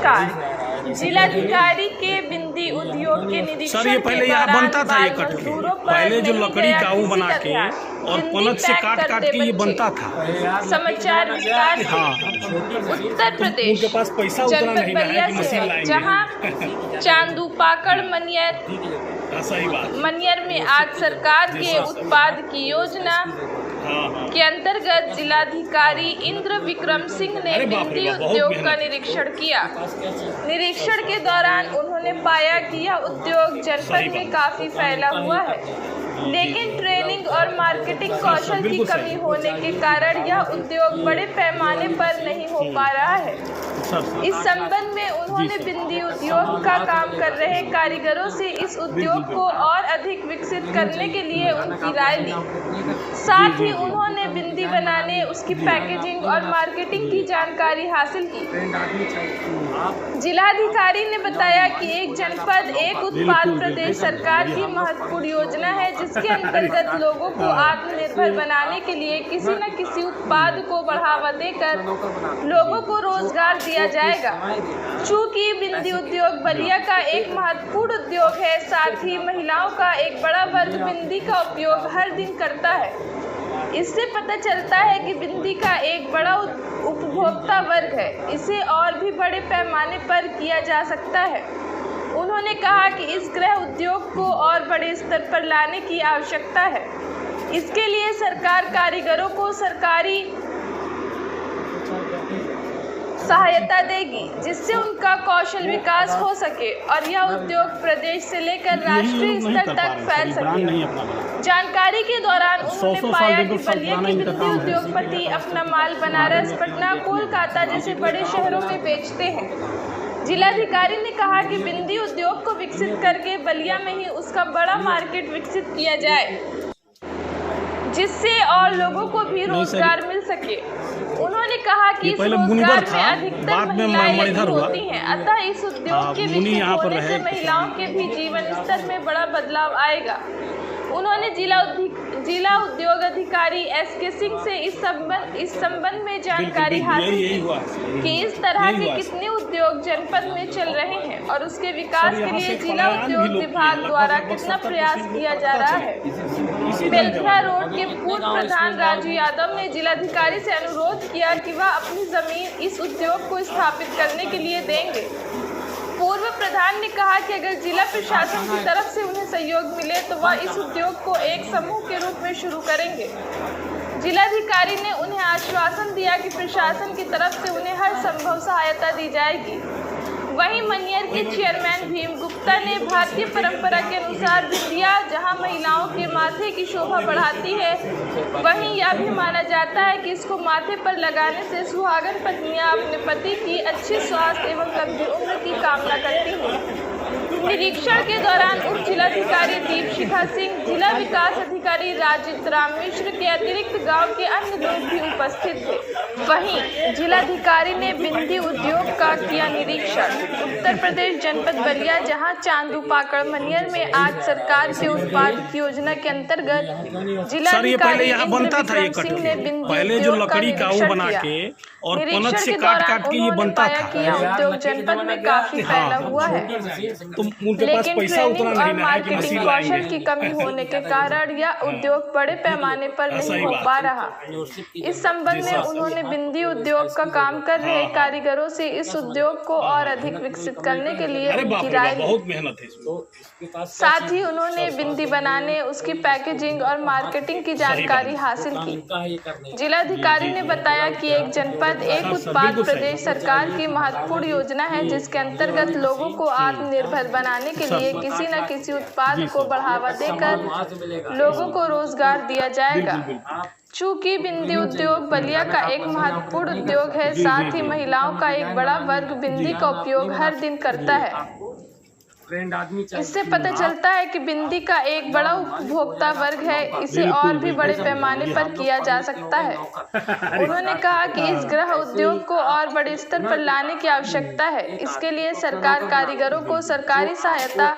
नमस्कार। जिलाधिकारी के बिंदी उद्योग के निरीक्षण सर, ये पहले यहाँ बनता था ये कट के, पहले जो लकड़ी का वो बना के और पलक से काट के ये बनता था। समाचार विस्तार से उत्तर प्रदेश उनके पास पैसा उतना नहीं है कि मशीन लाएंगे। जहां चांदू पाकड़ मनियर में आज सरकार के उत्पाद की योजना के अंतर्गत जिलाधिकारी इंद्र विक्रम सिंह ने बिंदी उद्योग का निरीक्षण किया। निरीक्षण के दौरान उन्होंने पाया कि यह उद्योग जनपद में काफी फैला हुआ है, लेकिन ट्रेनिंग और मार्केटिंग कौशल की कमी होने के कारण यह उद्योग बड़े पैमाने पर नहीं हो पा रहा है। इस संबंध में उन्होंने बिंदी उद्योग का काम कर रहे कारीगरों से इस उद्योग को और अधिक विकसित करने के लिए उनकी राय ली। साथ ही उन्होंने बिंदी बनाने, उसकी पैकेजिंग और मार्केटिंग की जानकारी हासिल की। जिलाधिकारी ने बताया कि एक जनपद एक उत्पाद प्रदेश सरकार की महत्वपूर्ण योजना है, जिसके अंतर्गत लोगों को आत्मनिर्भर बनाने के लिए किसी न किसी उत्पाद को बढ़ावा देकर लोगों को रोजगार दिया जाएगा। चूँकि बिंदी उद्योग बलिया का एक महत्वपूर्ण उद्योग है, साथ ही महिलाओं का एक बड़ा वर्ग बिंदी का उपयोग हर दिन करता है। इससे पता चलता है कि बिंदी का एक बड़ा उपभोक्ता वर्ग है, इसे और भी बड़े पैमाने पर किया जा सकता है। उन्होंने कहा कि इस गृह उद्योग को और बड़े स्तर पर लाने की आवश्यकता है। इसके लिए सरकार कारीगरों को सरकारी सहायता देगी, जिससे उनका कौशल विकास हो सके और यह उद्योग प्रदेश से लेकर राष्ट्रीय स्तर तक फैल सके। जानकारी के दौरान उन्होंने पाया कि बलिया के बिंदी उद्योगपति अपना माल बनारस, पटना, कोलकाता जैसे बड़े शहरों में बेचते हैं। जिलाधिकारी ने कहा कि बिंदी उद्योग को विकसित करके बलिया में ही उसका बड़ा मार्केट विकसित किया जाए, जिससे और लोगों को भी रोजगार मिल सके। उन्होंने कहा कि इस रोजगार में अधिकतर महिलाएं होती हैं, अतः इस उद्योग के विकसित होने से महिलाओं के भी जीवन स्तर में बड़ा बदलाव आएगा। उन्होंने जिला उद्योग अधिकारी SK सिंह से इस संबंध में जानकारी हासिल की कि इस तरह के कितने उद्योग जनपद में चल रहे हैं और उसके विकास के लिए जिला उद्योग विभाग द्वारा कितना प्रयास किया जा रहा है। बेलखरा रोड के पूर्व प्रधान राजू यादव ने जिलाधिकारी से अनुरोध किया कि वह अपनी जमीन इस उद्योग को स्थापित करने के लिए देंगे। पूर्व प्रधान ने कहा कि अगर जिला प्रशासन की तरफ से उन्हें सहयोग मिले तो वह इस उद्योग को एक समूह के रूप में शुरू करेंगे। जिलाधिकारी ने उन्हें आश्वासन दिया कि प्रशासन की तरफ से उन्हें हर संभव सहायता दी जाएगी। वहीं मनियर के चेयरमैन भीम गुप्ता ने भारतीय परंपरा के अनुसार बिंदिया जहां महिलाओं के माथे की शोभा बढ़ाती है, वहीं यह भी माना जाता है कि इसको माथे पर लगाने से सुहागन पत्नियां अपने पति की अच्छी स्वास्थ्य एवं लंबी उम्र की कामना करती हैं। निरीक्षण के दौरान उप जिलाधिकारी दीपशिखा सिंह, जिला विकास अधिकारी राजित राम मिश्र के अतिरिक्त गांव के अन्य लोग भी उपस्थित थे। वहीं जिलाधिकारी ने बिंदी उद्योग का किया निरीक्षण। उत्तर प्रदेश जनपद बलिया, जहां चांदू पाकड़ मनियर में आज सरकार के उत्पाद की योजना के अंतर्गत जिलाधिकारी इंद्र विक्रम सिंह ने बिंदी उद्योग का निरीक्षण किया। और पलक से काट के ये बनता था कि यह उद्योग जनपद में काफी फैला हुआ है, लेकिन ट्रेनिंग और मार्केटिंग कौशल की कमी होने के कारण यह उद्योग बड़े पैमाने पर नहीं हो पा रहा। इस संबंध में उन्होंने बिंदी उद्योग का काम कर रहे कारीगरों से इस उद्योग को और अधिक विकसित करने के लिए उनकी राय ली। साथ ही उन्होंने बिंदी बनाने, उसकी पैकेजिंग और मार्केटिंग की जानकारी हासिल की। जिलाधिकारी ने बताया कि एक जनपद एक उत्पाद प्रदेश सरकार की महत्वपूर्ण योजना है, जिसके अंतर्गत लोगों को आत्मनिर्भर बनाने के लिए किसी न किसी उत्पाद को बढ़ावा देकर लोगों को रोजगार दिया जाएगा। चूँकि बिंदी उद्योग बलिया का एक महत्वपूर्ण उद्योग है, साथ ही महिलाओं का एक बड़ा वर्ग बिंदी का उपयोग हर दिन करता है। फ्रेंड आदमी चाहिए। इससे पता चलता है कि बिंदी का एक बड़ा उपभोक्ता वर्ग है, इसे और भी बड़े पैमाने पर किया जा सकता है। उन्होंने कहा कि इस गृह उद्योग को और बड़े स्तर पर लाने की आवश्यकता है। इसके लिए सरकार कारीगरों को सरकारी सहायता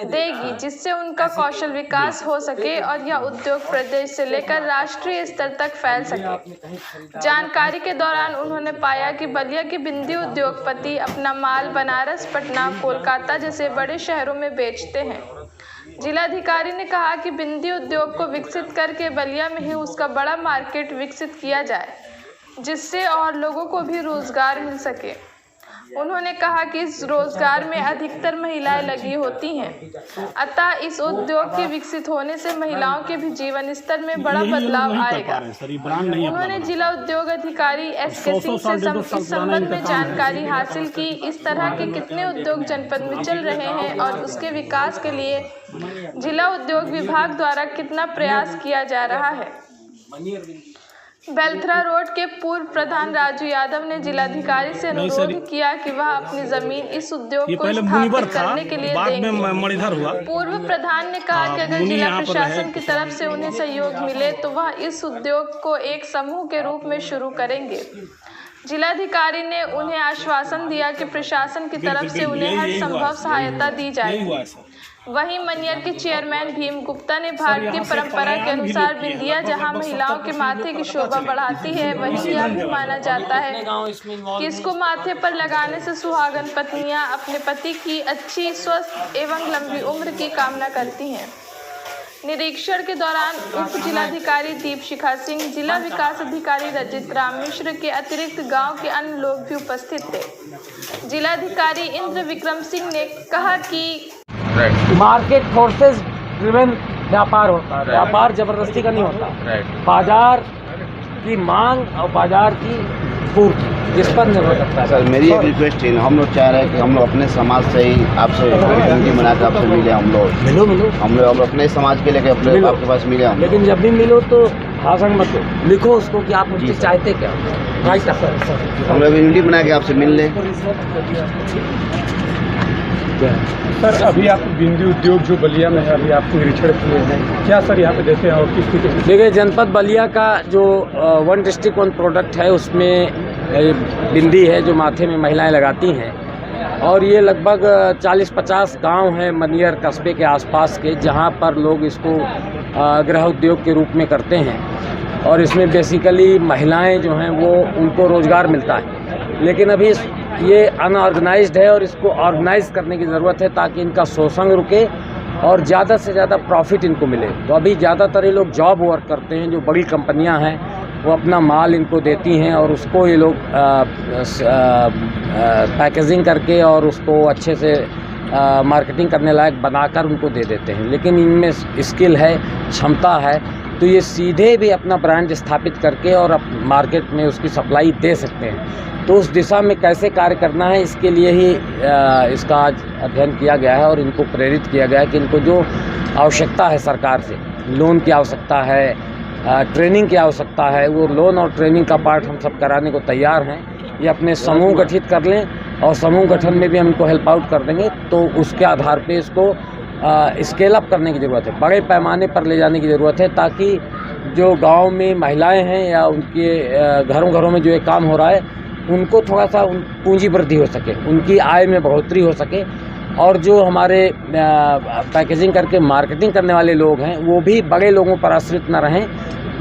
देगी, जिससे उनका कौशल विकास हो सके और यह उद्योग प्रदेश से लेकर राष्ट्रीय स्तर तक फैल सके। जानकारी के दौरान उन्होंने पाया कि बलिया के बिंदी उद्योगपति अपना माल बनारस, पटना, कोलकाता जैसे बड़े शहरों में बेचते हैं। जिलाधिकारी ने कहा कि बिंदी उद्योग को विकसित करके बलिया में ही उसका बड़ा मार्केट विकसित किया जाए, जिससे और लोगों को भी रोजगार मिल सके। उन्होंने कहा कि इस रोजगार में अधिकतर महिलाएं लगी होती हैं, अतः इस उद्योग के विकसित होने से महिलाओं के भी जीवन स्तर में बड़ा बदलाव आएगा। उन्होंने जिला उद्योग अधिकारी SK सिंह से इस संबंध में जानकारी हासिल की। इस तरह के कितने उद्योग जनपद में चल रहे हैं और उसके विकास के लिए जिला उद्योग विभाग द्वारा कितना प्रयास किया जा रहा है। बेलथरा रोड के पूर्व प्रधान राजू यादव ने जिलाधिकारी से अनुरोध किया कि वह अपनी जमीन इस उद्योग को स्थापित करने के लिए देंगे। पूर्व प्रधान ने कहा कि अगर जिला प्रशासन की तरफ से उन्हें सहयोग मिले तो वह इस उद्योग को एक समूह के रूप में शुरू करेंगे। जिलाधिकारी ने उन्हें आश्वासन दिया कि प्रशासन की तरफ से उन्हें हर संभव सहायता दी जाएगी। वहीं मनियर के चेयरमैन भीम गुप्ता ने भारतीय परंपरा के अनुसार बिंदिया जहां महिलाओं के माथे की शोभा बढ़ाती है, वहीं यह भी माना जाता है कि इसको माथे पर लगाने से सुहागन पत्नियां अपने पति की अच्छी, स्वस्थ एवं लंबी उम्र की कामना करती हैं। निरीक्षण के दौरान उप जिलाधिकारी दीपशिखा सिंह, जिला विकास अधिकारी रजित राम मिश्र के अतिरिक्त गांव के अन्य लोग भी उपस्थित थे। जिलाधिकारी इंद्र विक्रम सिंह ने कहा कि मार्केट फोर्सेस ड्रिवन व्यापार होता है, व्यापार जबरदस्ती का नहीं होता। बाजार की मांग और बाजार की पूर्ति जिस पर निर्भर करता है। सर मेरी एक रिक्वेस्ट है, हम लोग चाह रहे हैं कि हम लोग अपने समाज से ही आपसे कम्युनिटी बना के आपसे मिले। हम लोग मिलो हम लोग अपने समाज के लेके अपने आपके पास मिले हम। लेकिन जब भी मिलो तो भाषण मत लिखो उसको कि आप मुझसे चाहते क्या। राइट सर, हम लोग कम्युनिटी बना के आपसे मिल ले। सर अभी आप बिंदी उद्योग जो बलिया में है, अभी आप निरीक्षण किए हैं, क्या सर यहाँ पे देते हैं और किस तरीके से? देखिए, जनपद बलिया का जो 1 डिस्ट्रिक्ट 1 प्रोडक्ट है उसमें बिंदी है जो माथे में महिलाएं लगाती हैं, और ये लगभग 40-50 गांव हैं मनियर कस्बे के आसपास के, जहां पर लोग इसको गृह उद्योग के रूप में करते हैं। और इसमें बेसिकली महिलाएं जो हैं वो उनको रोज़गार मिलता है, लेकिन अभी ये अनऑर्गेनाइज्ड है और इसको ऑर्गेनाइज करने की ज़रूरत है ताकि इनका शोषण रुके और ज़्यादा से ज़्यादा प्रॉफिट इनको मिले। तो अभी ज़्यादातर ये लोग जॉब वर्क करते हैं, जो बड़ी कंपनियां हैं वो अपना माल इनको देती हैं और उसको ये लोग पैकेजिंग करके और उसको अच्छे से मार्केटिंग करने लायक बनाकर उनको दे देते हैं। लेकिन इनमें स्किल है, क्षमता है, तो ये सीधे भी अपना ब्रांड स्थापित करके और मार्केट में उसकी सप्लाई दे सकते हैं। तो उस दिशा में कैसे कार्य करना है, इसके लिए ही इसका आज अध्ययन किया गया है और इनको प्रेरित किया गया है कि इनको जो आवश्यकता है सरकार से, लोन की आवश्यकता है, ट्रेनिंग की आवश्यकता है, वो लोन और ट्रेनिंग का पार्ट हम सब कराने को तैयार हैं। ये अपने समूह गठित कर लें और समूह गठन में भी हम इनको हेल्प आउट कर देंगे, तो उसके आधार पे इसको स्केल अप करने की ज़रूरत है, बड़े पैमाने पर ले जाने की ज़रूरत है, ताकि जो गांव में महिलाएं हैं या उनके घरों में जो ये काम हो रहा है उनको थोड़ा सा पूंजी वृद्धि हो सके, उनकी आय में बढ़ोतरी हो सके, और जो हमारे पैकेजिंग करके मार्केटिंग करने वाले लोग हैं वो भी बड़े लोगों पर आश्रित न रहें,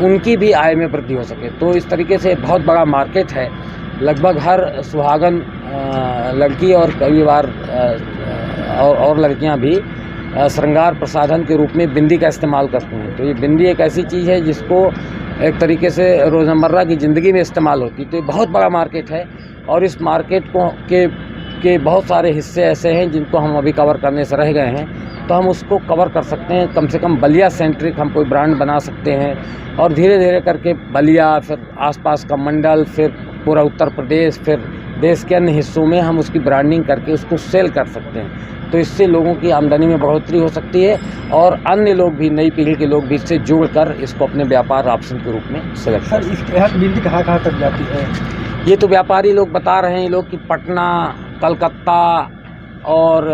उनकी भी आय में वृद्धि हो सके। तो इस तरीके से बहुत बड़ा मार्केट है। लगभग हर सुहागन लड़की और कई बार और लड़कियां भी श्रृंगार प्रसाधन के रूप में बिंदी का इस्तेमाल करते हैं। तो ये बिंदी एक ऐसी चीज़ है जिसको एक तरीके से रोज़मर्रा की ज़िंदगी में इस्तेमाल होती है। तो ये बहुत बड़ा मार्केट है और इस मार्केट को के बहुत सारे हिस्से ऐसे हैं जिनको हम अभी कवर करने से रह गए हैं, तो हम उसको कवर कर सकते हैं। कम से कम बलिया सेंट्रिक हम कोई ब्रांड बना सकते हैं और धीरे धीरे करके बलिया, फिर आसपास का मंडल, फिर पूरा उत्तर प्रदेश, फिर देश के अन्य हिस्सों में हम उसकी ब्रांडिंग करके उसको सेल कर सकते हैं। तो इससे लोगों की आमदनी में बढ़ोतरी हो सकती है और अन्य लोग भी, नई पीढ़ी के लोग भी इससे जुड़कर इसको अपने व्यापार ऑप्शन के रूप में सेलेक्ट कर सकते हैं। बिंदी कहाँ तक जाती है? ये तो व्यापारी लोग बता रहे हैं लोग कि पटना, कलकत्ता, और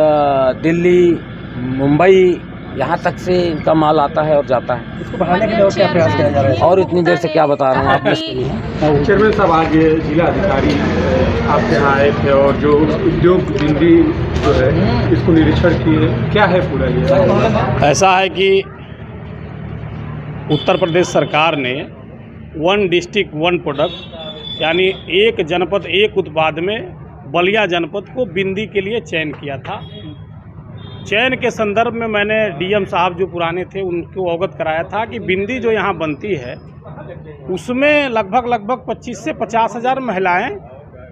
दिल्ली, मुंबई, यहाँ तक से इनका माल आता है और जाता है। इसको बढ़ाने के लिए और क्या प्रयास किया जा रहा है? और इतनी देर से क्या बता रहा हूँ आपको। चेयरमैन साहब, आज ये जिला अधिकारी आपके यहाँ आए थे और जो उद्योग बिंदी जो है इसको निरीक्षण किए, क्या है पूरा ये? ऐसा है कि उत्तर प्रदेश सरकार ने 1 डिस्ट्रिक्ट 1 प्रोडक्ट यानी एक जनपद एक उत्पाद में बलिया जनपद को बिंदी के लिए चयन किया था। चयन के संदर्भ में मैंने डीएम साहब जो पुराने थे उनको अवगत कराया था कि बिंदी जो यहाँ बनती है उसमें लगभग 25 से 50 हज़ार महिलाएं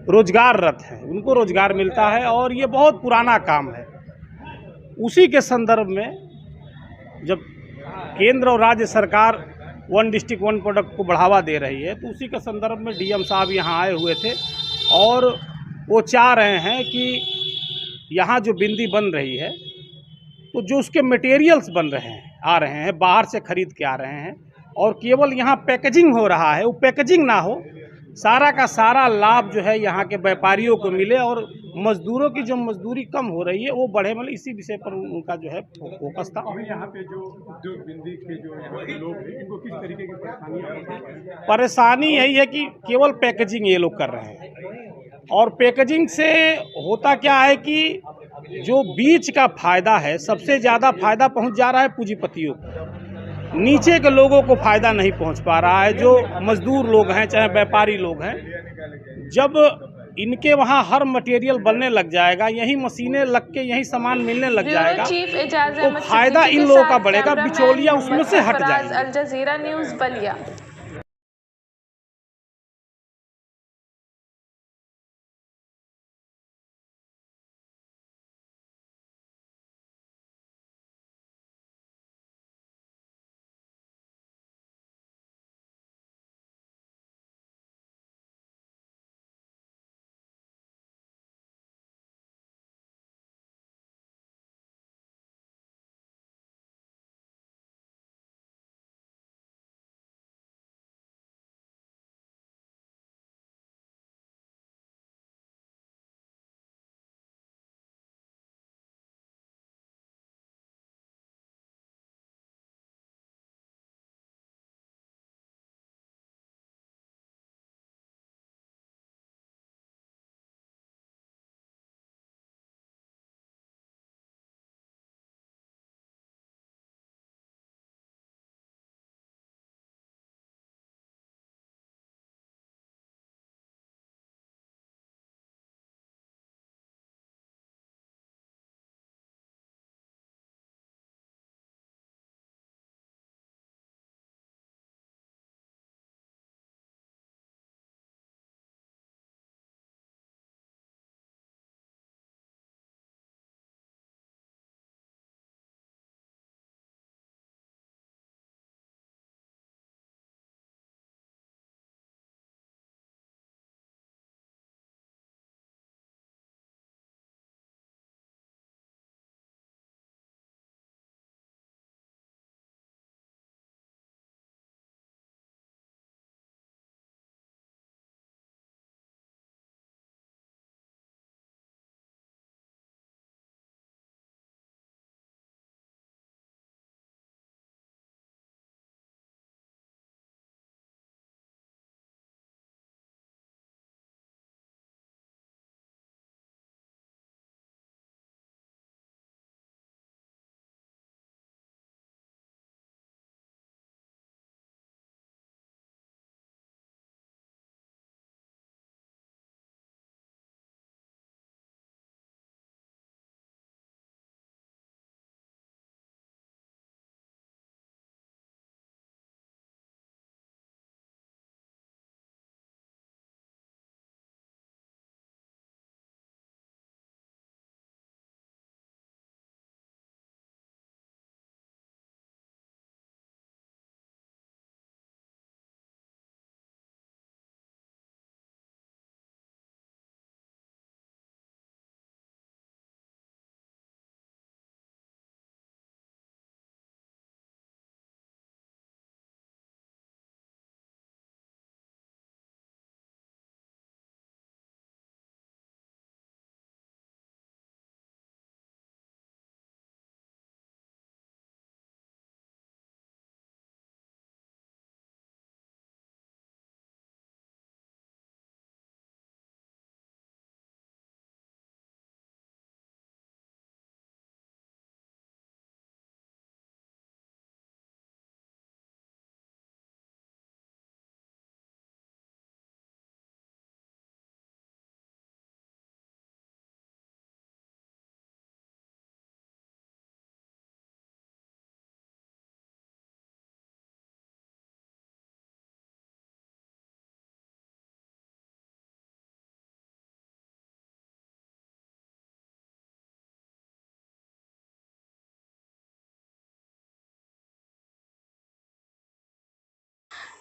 रोजगाररत हैं, उनको रोजगार मिलता है और ये बहुत पुराना काम है। उसी के संदर्भ में जब केंद्र और राज्य सरकार 1 डिस्ट्रिक्ट 1 प्रोडक्ट को बढ़ावा दे रही है तो उसी के संदर्भ में डीएम साहब यहाँ आए हुए थे और वो चाह रहे हैं कि यहाँ जो बिंदी बन रही है तो जो उसके मटेरियल्स बन रहे हैं आ रहे हैं बाहर से खरीद के आ रहे हैं और केवल यहाँ पैकेजिंग हो रहा है, वो पैकेजिंग ना हो, सारा का सारा लाभ जो है यहाँ के व्यापारियों को मिले और मजदूरों की जो मजदूरी कम हो रही है वो बढ़े। मतलब इसी विषय पर उनका जो है फोकस था। अभी यहाँ पे जो उद्योग बिंदी के जो लोग हैं इनको किस तरीके की परेशानियाँ होती हैं? परेशानी यही है कि केवल पैकेजिंग ये लोग कर रहे हैं और पैकेजिंग से होता क्या है कि जो बीच का फायदा है सबसे ज़्यादा फायदा पहुंच जा रहा है पूंजीपतियों को, नीचे के लोगों को फायदा नहीं पहुंच पा रहा है। जो मजदूर लोग हैं चाहे व्यापारी लोग हैं, जब इनके वहाँ हर मटेरियल बनने लग जाएगा, यही मशीनें लग के यही सामान मिलने लग जाएगा तो फायदा इन लोगों का बढ़ेगा, बिचौलिया उसमें से हट जाएंगे। Al Jazeera news Ballia.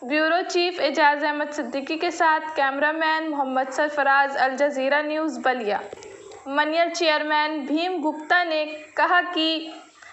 Bureau chief Ejaz Ahmed Siddiqui के साथ cameraman Mohammad Sarfaraz, Al Jazeera news Ballia. Maniyar chairman Bhim Gupta ने कहा कि